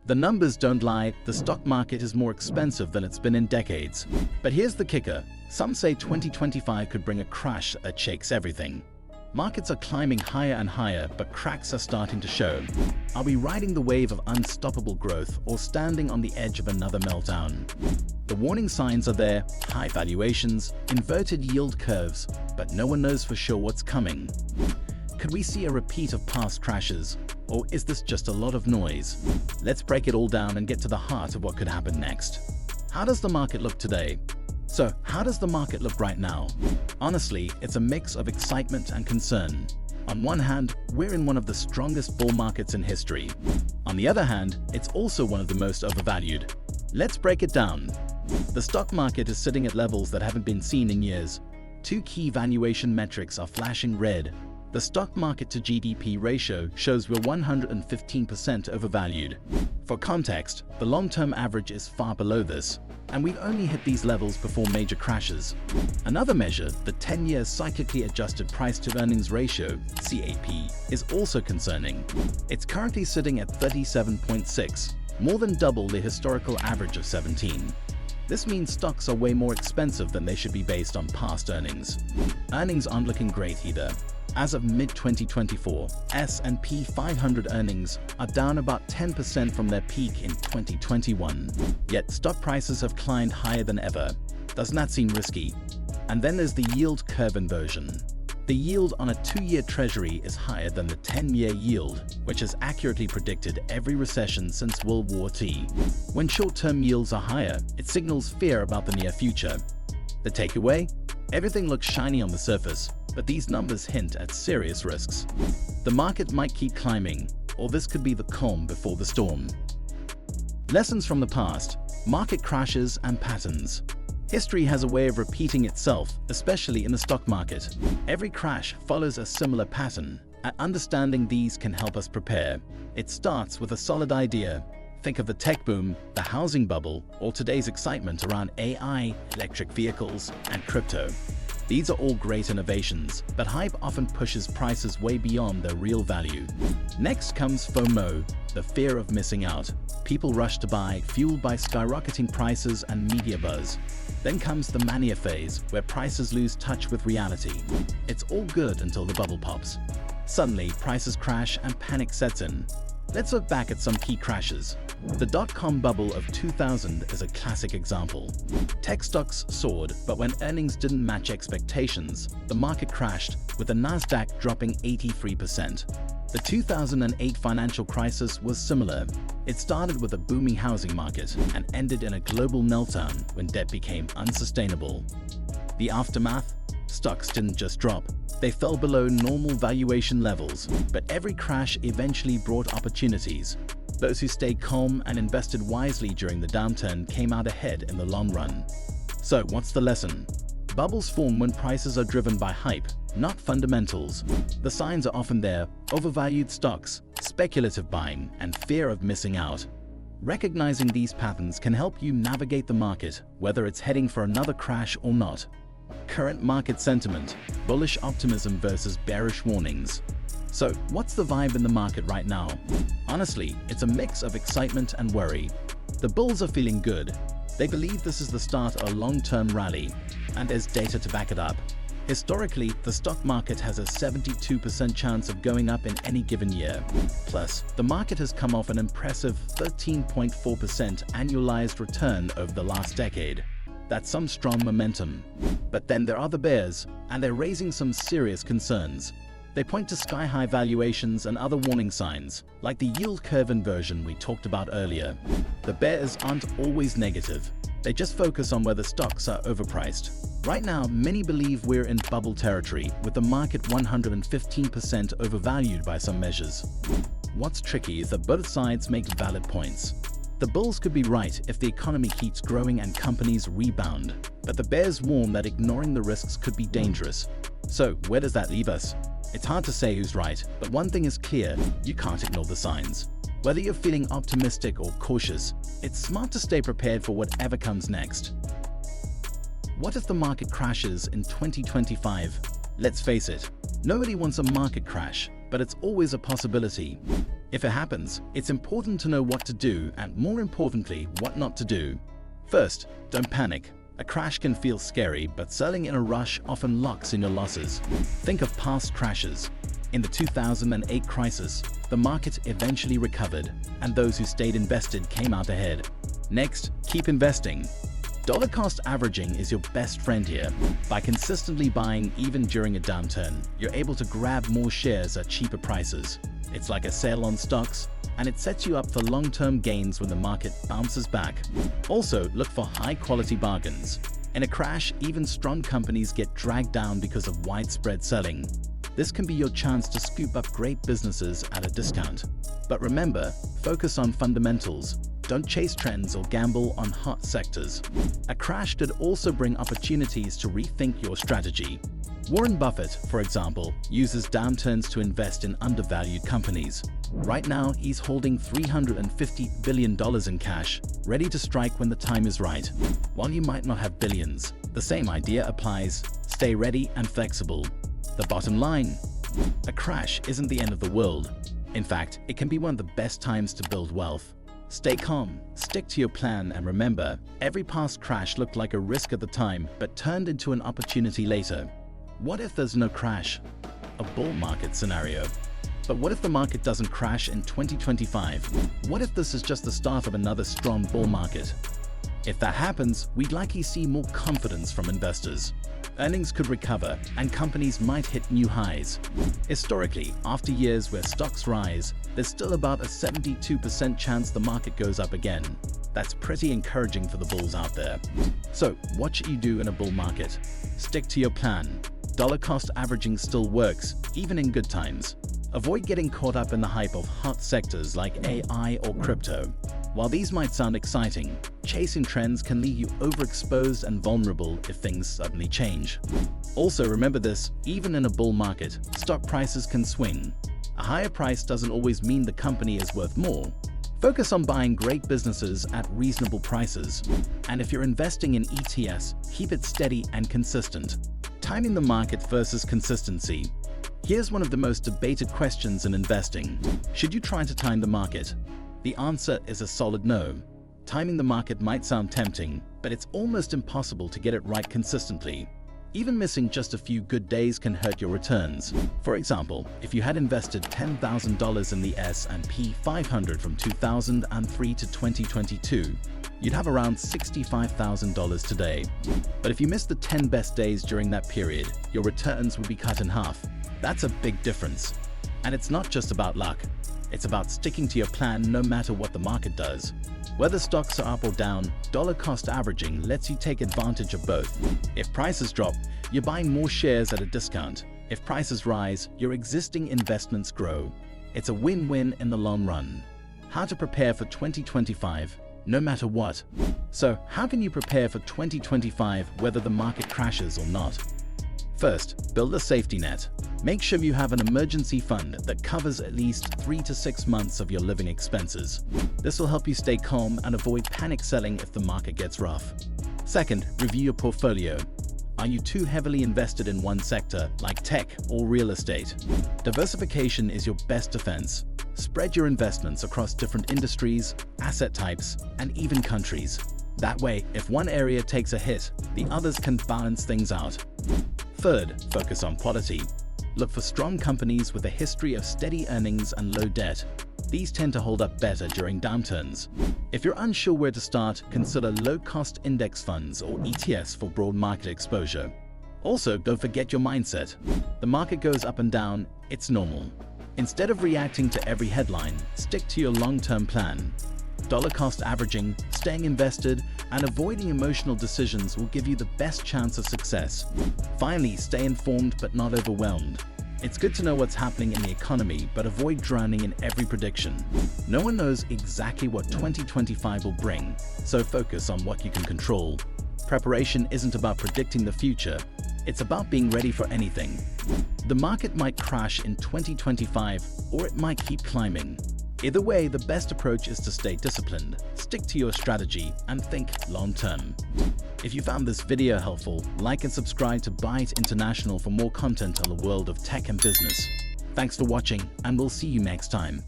The numbers don't lie, the stock market is more expensive than it's been in decades. But here's the kicker. Some say 2025 could bring a crash that shakes everything. Markets are climbing higher and higher, but cracks are starting to show. Are we riding the wave of unstoppable growth or standing on the edge of another meltdown? The warning signs are there: high valuations, inverted yield curves, but no one knows for sure what's coming. Could we see a repeat of past crashes, or is this just a lot of noise? Let's break it all down and get to the heart of what could happen next. How does the market look today? So, how does the market look right now? Honestly, it's a mix of excitement and concern. On one hand, we're in one of the strongest bull markets in history. On the other hand, it's also one of the most overvalued. Let's break it down. The stock market is sitting at levels that haven't been seen in years. Two key valuation metrics are flashing red. The stock market to GDP ratio shows we're 115% overvalued. For context, the long-term average is far below this, and we've only hit these levels before major crashes. Another measure, the 10-year cyclically adjusted price-to-earnings ratio, CAP, is also concerning. It's currently sitting at 37.6, more than double the historical average of 17. This means stocks are way more expensive than they should be based on past earnings. Earnings aren't looking great either. As of mid-2024, S&P 500 earnings are down about 10% from their peak in 2021. Yet stock prices have climbed higher than ever. Doesn't that seem risky? And then there's the yield curve inversion. The yield on a 2-year treasury is higher than the 10-year yield, which has accurately predicted every recession since World War II. When short-term yields are higher, it signals fear about the near future. The takeaway? Everything looks shiny on the surface, but these numbers hint at serious risks. The market might keep climbing, or this could be the calm before the storm. Lessons from the past: market crashes and patterns. History has a way of repeating itself, especially in the stock market. Every crash follows a similar pattern, and understanding these can help us prepare. It starts with a solid idea. Think of the tech boom, the housing bubble, or today's excitement around AI, electric vehicles, and crypto. These are all great innovations, but hype often pushes prices way beyond their real value. Next comes FOMO, the fear of missing out. People rush to buy, fueled by skyrocketing prices and media buzz. Then comes the mania phase, where prices lose touch with reality. It's all good until the bubble pops. Suddenly, prices crash and panic sets in. Let's look back at some key crashes. The dot-com bubble of 2000 is a classic example. Tech stocks soared, but when earnings didn't match expectations, the market crashed, with the Nasdaq dropping 83%. The 2008 financial crisis was similar. It started with a booming housing market and ended in a global meltdown when debt became unsustainable. The aftermath? Stocks didn't just drop. They fell below normal valuation levels, but every crash eventually brought opportunities. Those who stayed calm and invested wisely during the downturn came out ahead in the long run. So, what's the lesson? Bubbles form when prices are driven by hype, not fundamentals. The signs are often there: overvalued stocks, speculative buying, and fear of missing out. Recognizing these patterns can help you navigate the market, whether it's heading for another crash or not. Current market sentiment: bullish optimism versus bearish warnings. So, what's the vibe in the market right now? Honestly, it's a mix of excitement and worry. The bulls are feeling good. They believe this is the start of a long-term rally, and there's data to back it up. Historically, the stock market has a 72% chance of going up in any given year. Plus, the market has come off an impressive 13.4% annualized return over the last decade. That's some strong momentum. But then there are the bears, and they're raising some serious concerns. They point to sky-high valuations and other warning signs, like the yield curve inversion we talked about earlier. The bears aren't always negative. They just focus on whether stocks are overpriced. Right now, many believe we're in bubble territory, with the market 115% overvalued by some measures. What's tricky is that both sides make valid points. The bulls could be right if the economy keeps growing and companies rebound, but the bears warn that ignoring the risks could be dangerous. So, where does that leave us? It's hard to say who's right, but one thing is clear: you can't ignore the signs. Whether you're feeling optimistic or cautious, it's smart to stay prepared for whatever comes next. What if the market crashes in 2025? Let's face it, nobody wants a market crash, but it's always a possibility. If it happens, it's important to know what to do and, more importantly, what not to do. First, don't panic. A crash can feel scary, but selling in a rush often locks in your losses. Think of past crashes. In the 2008 crisis, the market eventually recovered, and those who stayed invested came out ahead. Next, keep investing. Dollar cost averaging is your best friend here. By consistently buying even during a downturn, you're able to grab more shares at cheaper prices. It's like a sale on stocks, and it sets you up for long-term gains when the market bounces back. Also, look for high-quality bargains. In a crash, even strong companies get dragged down because of widespread selling. This can be your chance to scoop up great businesses at a discount. But remember, focus on fundamentals. Don't chase trends or gamble on hot sectors. A crash could also bring opportunities to rethink your strategy. Warren Buffett, for example, uses downturns to invest in undervalued companies. Right now, he's holding $350 billion in cash, ready to strike when the time is right. While you might not have billions, the same idea applies. Stay ready and flexible. The bottom line: a crash isn't the end of the world. In fact, it can be one of the best times to build wealth. Stay calm, stick to your plan, and remember, every past crash looked like a risk at the time but turned into an opportunity later. What if there's no crash? A bull market scenario. But what if the market doesn't crash in 2025? What if this is just the start of another strong bull market? If that happens, we'd likely see more confidence from investors. Earnings could recover, and companies might hit new highs. Historically, after years where stocks rise, there's still about a 72% chance the market goes up again. That's pretty encouraging for the bulls out there. So, what should you do in a bull market? Stick to your plan. Dollar cost averaging still works, even in good times. Avoid getting caught up in the hype of hot sectors like AI or crypto. While these might sound exciting, chasing trends can leave you overexposed and vulnerable if things suddenly change. Also, remember this: even in a bull market, stock prices can swing. A higher price doesn't always mean the company is worth more. Focus on buying great businesses at reasonable prices. And if you're investing in ETFs, keep it steady and consistent. Timing the market versus consistency. Here's one of the most debated questions in investing. Should you try to time the market? The answer is a solid no. Timing the market might sound tempting, but it's almost impossible to get it right consistently. Even missing just a few good days can hurt your returns. For example, if you had invested $10,000 in the S&P 500 from 2003 to 2022, you'd have around $65,000 today. But if you missed the 10 best days during that period, your returns would be cut in half. That's a big difference. And it's not just about luck. It's about sticking to your plan no matter what the market does. Whether stocks are up or down, dollar cost averaging lets you take advantage of both. If prices drop, you're buying more shares at a discount. If prices rise, your existing investments grow. It's a win-win in the long run. How to prepare for 2025, no matter what. So, how can you prepare for 2025 whether the market crashes or not? First, build a safety net. Make sure you have an emergency fund that covers at least 3 to 6 months of your living expenses. This will help you stay calm and avoid panic selling if the market gets rough. Second, review your portfolio. Are you too heavily invested in one sector, like tech or real estate? Diversification is your best defense. Spread your investments across different industries, asset types, and even countries. That way, if one area takes a hit, the others can balance things out. Third, focus on quality. Look for strong companies with a history of steady earnings and low debt. These tend to hold up better during downturns. If you're unsure where to start, consider low-cost index funds or ETFs for broad market exposure. Also, don't forget your mindset. The market goes up and down, it's normal. Instead of reacting to every headline, stick to your long-term plan. Dollar cost averaging, staying invested, and avoiding emotional decisions will give you the best chance of success. Finally, stay informed but not overwhelmed. It's good to know what's happening in the economy, but avoid drowning in every prediction. No one knows exactly what 2025 will bring, so focus on what you can control. Preparation isn't about predicting the future, it's about being ready for anything. The market might crash in 2025, or it might keep climbing. Either way, the best approach is to stay disciplined, stick to your strategy, and think long-term. If you found this video helpful, like and subscribe to Byte International for more content on the world of tech and business. Thanks for watching, and we'll see you next time.